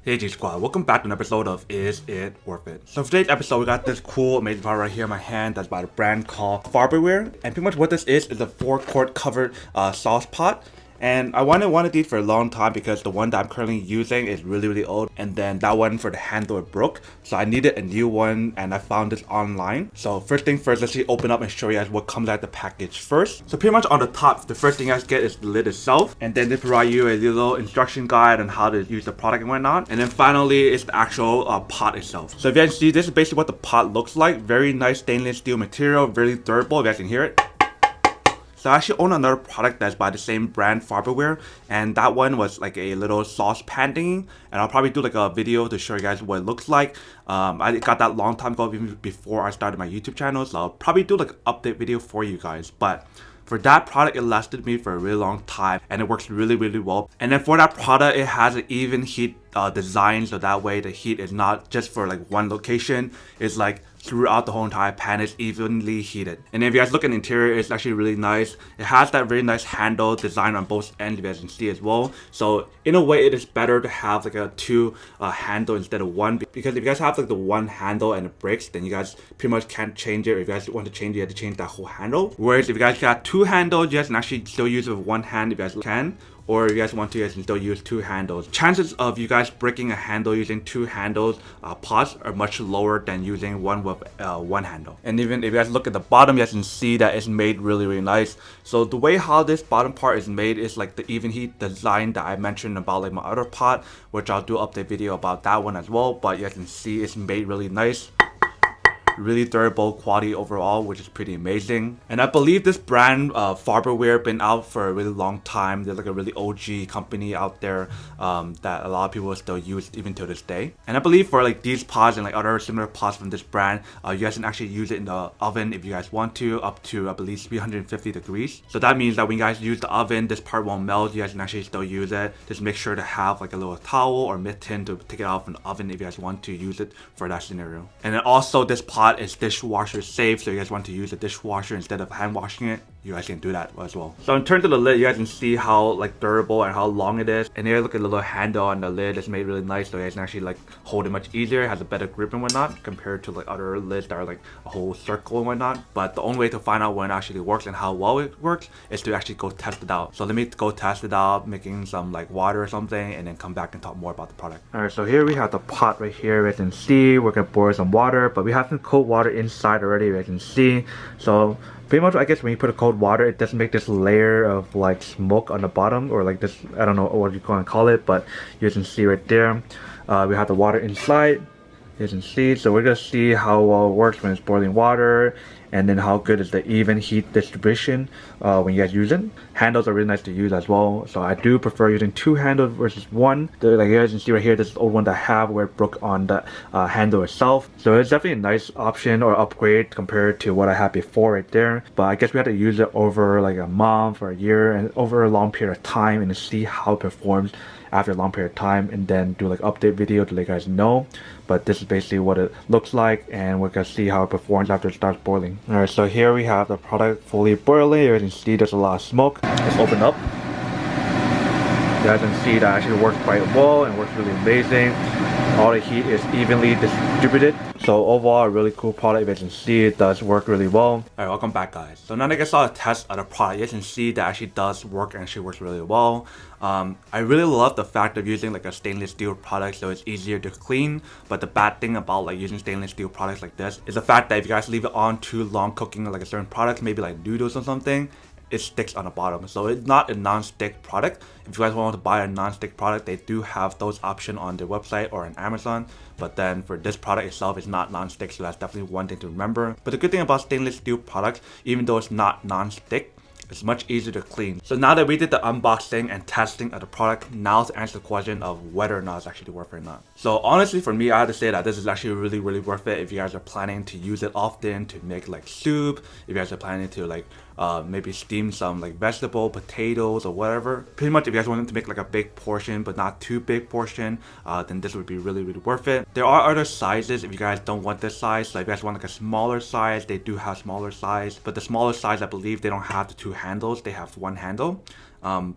Hey G Squad, welcome back to an episode of Is It Worth It? So for today's episode, we got this cool amazing product right here in my hand that's by a brand called Farberware. And pretty much what this is a 4-quart covered sauce pot. And I wanted one of these for a long time because the one that I'm currently using is really old, and then that one for the handle broke, so I needed a new one and I found this online. So first thing first, let's see, open up and show you guys what comes out of the package first. So pretty much on the top, the first thing you guys get is the lid itself, and then they provide you a little instruction guide on how to use the product and whatnot. And then finally is the actual pot itself. So if you guys see, this is basically what the pot looks like. Very nice stainless steel material, really durable, if you guys can hear it. So I actually own another product that's by the same brand, Farberware, and that one was like a little saucepan thingy, and I'll probably do like a video to show you guys what it looks like. I got that long time ago, even before I started my YouTube channel, so I'll probably do like an update video for you guys. But for that product, it lasted me for a really long time, and it works really well. And then for that product, it has an even heat design, so that way the heat is not just for like one location, it's like throughout the whole entire pan, is evenly heated. And if you guys look at the interior, it's actually really nice. It has that very nice handle design on both ends, if you guys can see as well. So in a way, it is better to have like a two handle instead of one, because if you guys have like the one handle and it breaks, then you guys pretty much can't change it. Or if you guys want to change it, you have to change that whole handle. Whereas if you guys got two handles, you guys can actually still use it with one hand if you guys can. Or if you guys want to, you guys can still use two handles. Chances of you guys breaking a handle using two handles pots are much lower than using one with one handle. And even if you guys look at the bottom, you guys can see that it's made really nice. So the way how this bottom part is made is like the even heat design that I mentioned about like my other pot, which I'll do an update video about that one as well. But you guys can see it's made really nice. Really durable quality overall, which is pretty amazing. And I believe this brand Farberware been out for a really long time. They're like a really OG company out there that a lot of people still use even to this day. And I believe for like these pots and like other similar pots from this brand, you guys can actually use it in the oven if you guys want to, up to I believe 350 degrees. So that means that when you guys use the oven, this part won't melt. You guys can actually still use it. Just make sure to have like a little towel or mitten to take it out from the oven if you guys want to use it for that scenario. And then also this pot is dishwasher safe, so you guys want to use a dishwasher instead of hand washing it, you guys can do that as well. So in terms of the lid, you guys can see how like durable and how long it is. And here look at the little handle on the lid, it's made really nice, so you guys can actually like hold it much easier. It has a better grip and whatnot compared to like other lids that are like a whole circle and whatnot. But the only way to find out when it actually works and how well it works is to actually go test it out. So let me go test it out, making some like water or something, and then come back and talk more about the product. Alright, so here we have the pot right here. As you can see, we're gonna pour some water, but we have some cold water inside already, as you can see. So pretty much, I guess when you put a cold water, it does make this layer of like smoke on the bottom, or like this, I don't know what you can call it, but you can see right there. We have the water inside, you can see. So we're gonna see how well it works when it's boiling water, and then how good is the even heat distribution when you guys use it. Handles are really nice to use as well, so I do prefer using two handles versus one. Like you guys can see right here, this is the old one that I have where it broke on the handle itself. So it's definitely a nice option or upgrade compared to what I had before right there. But I guess we had to use it over like a month or a year and over a long period of time, and to see how it performs after a long period of time, and then do like update video to let you guys know. But this is basically what it looks like, and we're gonna see how it performs after it starts boiling. Alright, so here we have the product fully boiling. You can see there's a lot of smoke. Let's open up. You guys can see that actually works quite well and works really amazing. All the heat is evenly distributed. So overall, a really cool product. If you can see, it does work really well. Alright, welcome back guys. So now that I saw a test of the product, you can see that actually does work and actually works really well. I really love the fact of using like a stainless steel product, so it's easier to clean. But the bad thing about like using stainless steel products like this is the fact that if you guys leave it on too long cooking like a certain product, maybe like noodles or something, it sticks on the bottom. So it's not a non-stick product. If you guys want to buy a non-stick product, they do have those options on their website or on Amazon. But then for this product itself, it's not non-stick, so that's definitely one thing to remember. But the good thing about stainless steel products, even though it's not non-stick, it's much easier to clean. So now that we did the unboxing and testing of the product, now to answer the question of whether or not it's actually worth it or not. So honestly, for me, I have to say that this is actually really worth it if you guys are planning to use it often to make like soup, if you guys are planning to like maybe steam some like vegetable, potatoes or whatever. Pretty much if you guys wanted to make like a big portion but not too big portion, then this would be really worth it. There are other sizes if you guys don't want this size. So if you guys want like a smaller size, they do have smaller size, but the smaller size, I believe they don't have the two handles, they have one handle.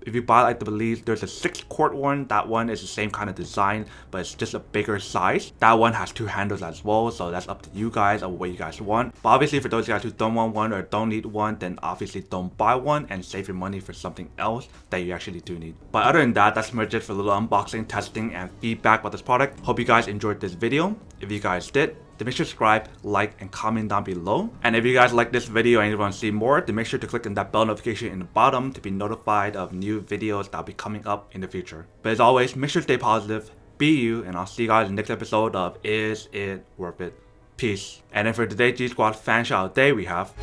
If you buy, I believe there's a 6-quart one. That one is the same kind of design, but it's just a bigger size. That one has 2 handles as well, so that's up to you guys of what you guys want. But obviously for those guys who don't want one or don't need one, then obviously don't buy one and save your money for something else that you actually do need. But other than that, that's pretty much it for a little unboxing, testing, and feedback about this product. Hope you guys enjoyed this video. If you guys did, then make sure to subscribe, like, and comment down below. And if you guys like this video and you want to see more, then make sure to click on that bell notification in the bottom to be notified of new videos that'll be coming up in the future. But as always, make sure to stay positive, be you, and I'll see you guys in the next episode of Is It Worth It? Peace. And then for today's G Squad fan shout out day, we have